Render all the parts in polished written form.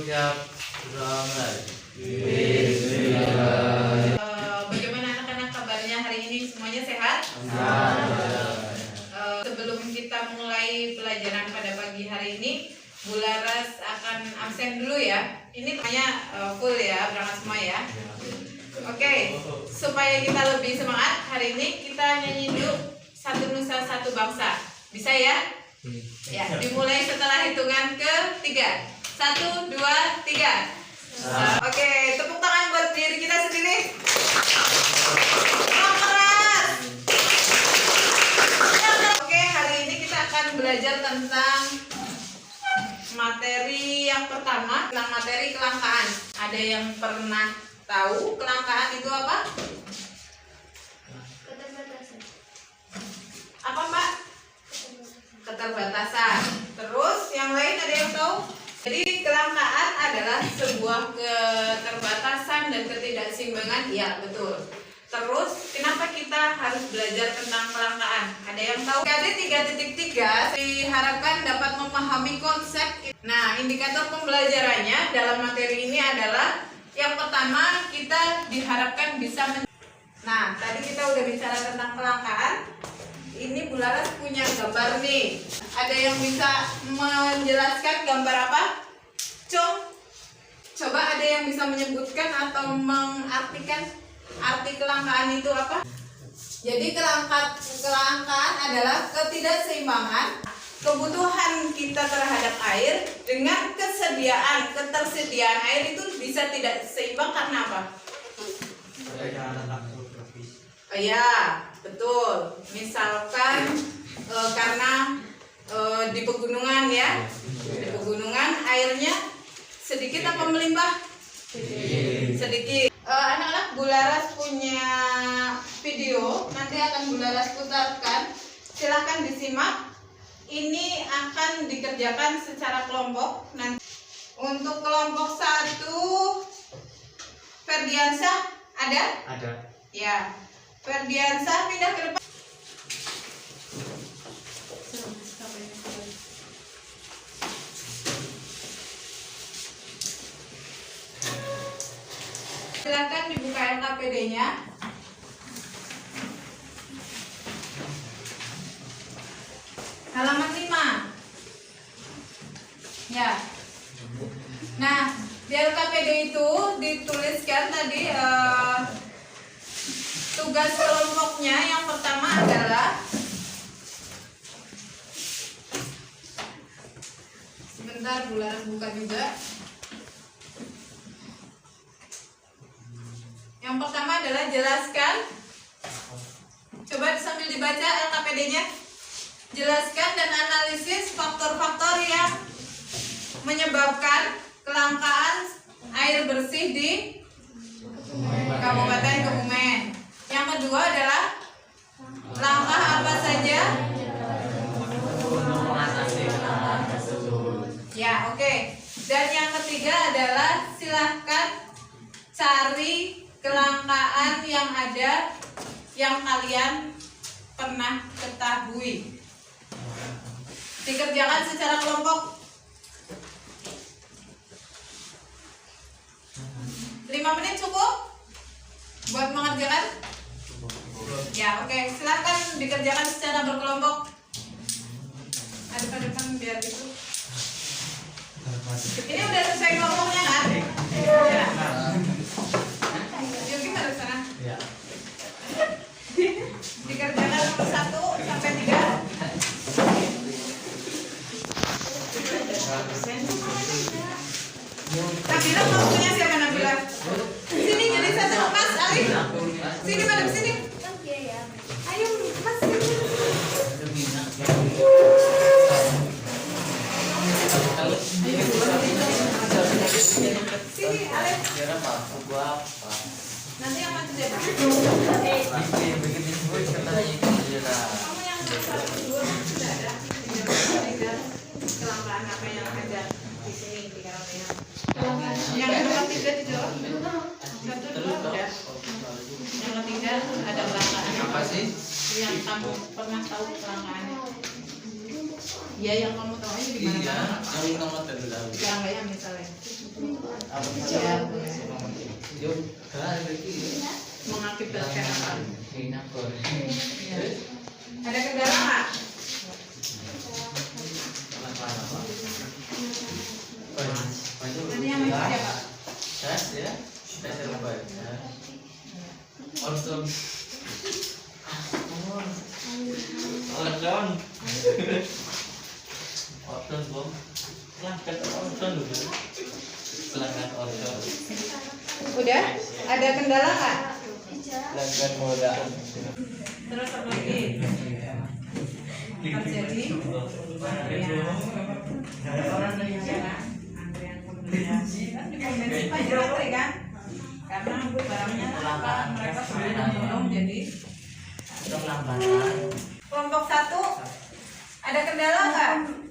siap. Sudah mulai. Bagaimana anak-anak kabarnya hari ini? Semuanya sehat? Sebelum kita mulai pelajaran pada pagi hari ini, Bu Laras akan absen dulu ya. Ini namanya full ya, berangkat semua ya. Oke, supaya kita lebih semangat hari ini kita nyanyi dulu Satu Nusa Satu Bangsa. Bisa ya? Ya, dimulai setelah hitungan ke-3. 1, 2, 3. Oke, tepuk tangan buat diri kita sendiri. Keras. Oke, hari ini kita akan belajar tentang materi yang pertama, tentang materi kelangkaan. Ada yang pernah tahu kelangkaan itu apa? Keterbatasan. Apa, Mbak? Keterbatasan. Terus yang lain ada yang tahu? Jadi kelangkaan adalah sebuah keterbatasan dan ketidakseimbangan. Ya, betul. Terus kenapa kita harus belajar tentang kelangkaan? Ada yang tahu? KD 3.3 diharapkan dapat memahami konsep. Nah, indikator pembelajarannya dalam materi ini adalah yang pertama, kita diharapkan bisa Nah, tadi kita udah bicara tentang kelangkaan. Ini Bu Laras punya gambar nih. Ada yang bisa menjelaskan gambar apa? Coba ada yang bisa menyebutkan atau mengartikan arti kelangkaan itu apa? Jadi kelangkaan adalah ketidakseimbangan kebutuhan kita terhadap air dengan ketersediaan air itu bisa tidak seimbang karena apa? Oh ya, betul. Misalkan karena di pegunungan ya, di pegunungan airnya sedikit apa melimpah? Sedikit. Anak-anak, Bu Laras punya video, nanti akan Bu Laras putarkan. Silahkan disimak. Ini akan dikerjakan secara kelompok. Nanti untuk kelompok 1, Ferdiansyah ada? Ada. Ya. Ferdiansyah pindah ke depan. Silakan dibuka LKPD-nya. Halaman 5. Ya. Nah, di LKPD itu dituliskan tadi tugas kelompoknya yang pertama adalah sebentar, Bu Laras buka juga. Yang pertama adalah jelaskan. Coba sambil dibaca LKPD-nya. Jelaskan dan analisis faktor-faktor yang menyebabkan kelangkaan air bersih di Kabupaten Kebumen. Yang kedua adalah langkah apa saja? Ya, oke. Dan yang ketiga adalah silahkan cari kelangkaan yang ada yang kalian pernah ketahui. Dikerjakan secara kelompok. 5 menit cukup buat mengerjakan? Ya, oke. Silahkan dikerjakan secara berkelompok. Depan biar itu. Ini udah sesuai kelompoknya kan? Ya. Yuk gimana sana? Ya. Dikerjakan nomor 1 sampai 3. Nabila waktunya siapa Nabila? Sini jadi satu Mas Ali. Sini madam sini. Ayo Mas sini. Sini Ale. Nanti yang maju siapa? Kamu yang 1, 2 sudah ada. Kelangkaan apa yang ada di sini di karantina? Yang nomor 3 dijawab. 1, 2 udah. Yang ketiga ada kelangkaan Apa sih? yang kamu pernah tahu kelangkaannya? Ya yang kamu tahu aja di mana-mana. Yang kamu tahu. Yang kayak misalnya. Apa Ya. Yuk, lagi. Mengakibatkan apa? Inakor. Ya. Ada kendala nggak? Nanti yang masuk siapa? Tes ya. Tes apa ya? Orton. Orton. Orton bom. Langkat Orton dulu. Pelanggan Orton. Udah? Ada kendala nggak? Langkat moda. Terus apa lagi? Terjadi orang dari sana antrian pembelian kan di pom bensin pasti antri kan karena barangnya apa mereka sudah dorong jadi kelompok 1 ada kendala nggak?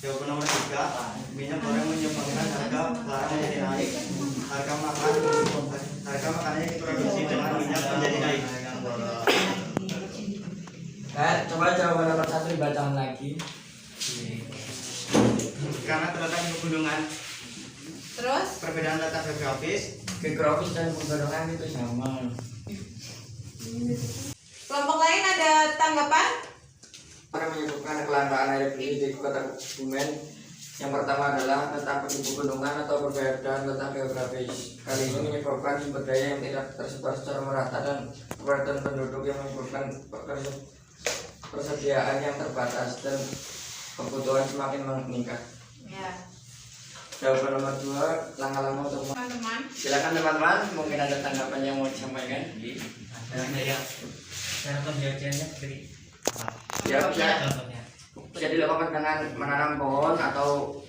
Jawaban nomor 3, minyak goreng menyumbangkan harga barang menjadi naik. Harga makanannya diproduksi dengan minyak menjadi naik. Coba jawaban nomor 1 dibacakan lagi. Karena terletak di pegunungan, Terus perbedaan letak geografis. Geografis dan pegunungan itu sama. kelompok lain ada tanggapan? Para menyebabkan kelangkaan air bersih di kota Kebumen. Yang pertama adalah letak di pegunungan atau perbedaan letak geografis. Kali ini menyebabkan sumber daya yang tidak tersebar secara merata dan kepadatan penduduk yang menyebabkan persediaan yang terbatas dan kebutuhan semakin meningkat. Ya, Jawaban nomor 2, langkah-langkah untuk teman-teman. silakan teman-teman, mungkin ada tanggapan yang mau disampaikan. Cara pembacaannya beri. Ya, bisa dilakukan dengan menanam pohon atau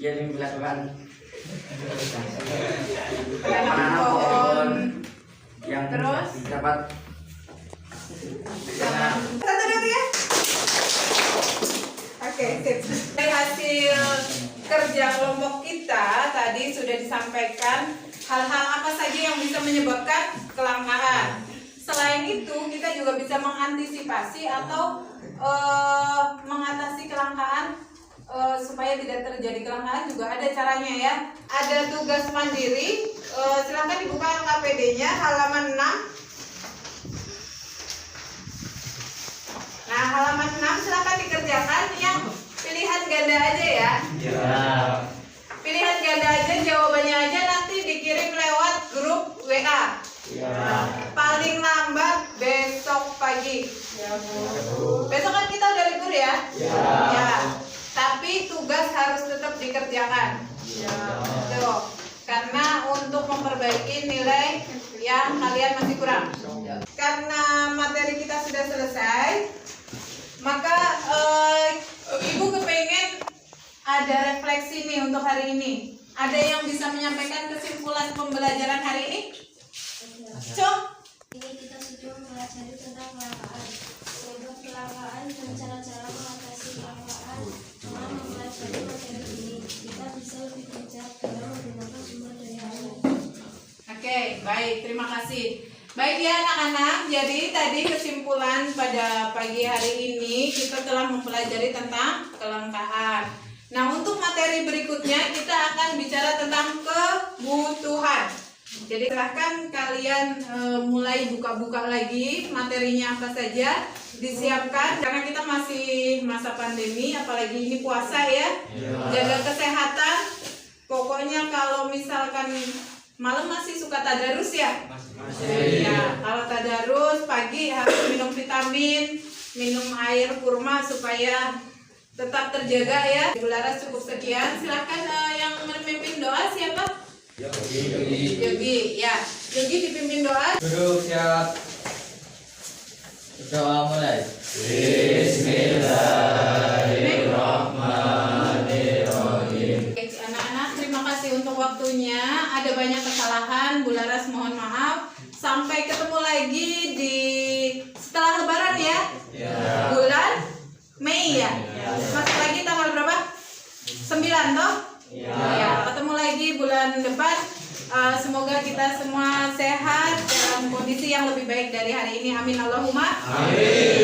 yang dilakukan menanam pohon yang Terus? dapat Satu dulu ya. Oke, sip. Dari hasil kerja kelompok kita tadi sudah disampaikan hal-hal apa saja yang bisa menyebabkan kelangkaan. Selain itu, kita juga bisa mengantisipasi atau mengatasi kelangkaan supaya tidak terjadi kelangkaan juga ada caranya ya. Ada tugas mandiri. Silakan dibuka LKPD-nya halaman 6. Nah, halaman 6 silakan dikerjakan yang pilihan ganda aja ya. Pilihan ganda aja, jawabannya aja nanti dikirim lewat grup WA. Paling lambat besok pagi. Besok kan kita udah libur ya? Ya. Tapi tugas harus tetap dikerjakan. Tuh. Karena untuk memperbaiki nilai yang kalian masih kurang. Karena materi kita sudah selesai, maka Ibu kepengen ada refleksi nih untuk hari ini. Ada yang bisa menyampaikan kesimpulan pembelajaran hari ini? Cok. Ini kita sudah mempelajari tentang kelangkaan, penyebab kelangkaan dan cara-cara mengatasi kelangkaan. Dengan mempelajari materi ini, kita bisa lebih bijak dalam menggunakan sumber daya alam. Oke, baik, terima kasih. Baik ya anak-anak, jadi tadi kesimpulan pada pagi hari ini kita telah mempelajari tentang kelangkaan. Nah, untuk materi berikutnya kita akan bicara tentang kebutuhan. Jadi silahkan kalian mulai buka-buka lagi materinya apa saja, disiapkan karena kita masih masa pandemi, apalagi ini puasa ya. Jaga kesehatan. Pokoknya kalau misalkan malam masih suka tadarus ya? Ya, kalau tadarus pagi harus minum vitamin, minum air kurma supaya tetap terjaga ya. Ibu Laras cukup sekian. Silahkan yang memimpin doa siapa? Yogi, ya. Yogi dipimpin doa. duduk siap. Doa mulai. Oke, anak-anak terima kasih untuk waktunya. Ada banyak kesalahan, Bu Laras mohon maaf. Sampai ketemu lagi di setelah Lebaran ya. Bulan Mei ya. Masuk lagi tanggal berapa? 9 toh? Ya, ketemu lagi bulan depan. Semoga kita semua sehat dalam kondisi yang lebih baik dari hari ini. Amin Allahumma. Amin.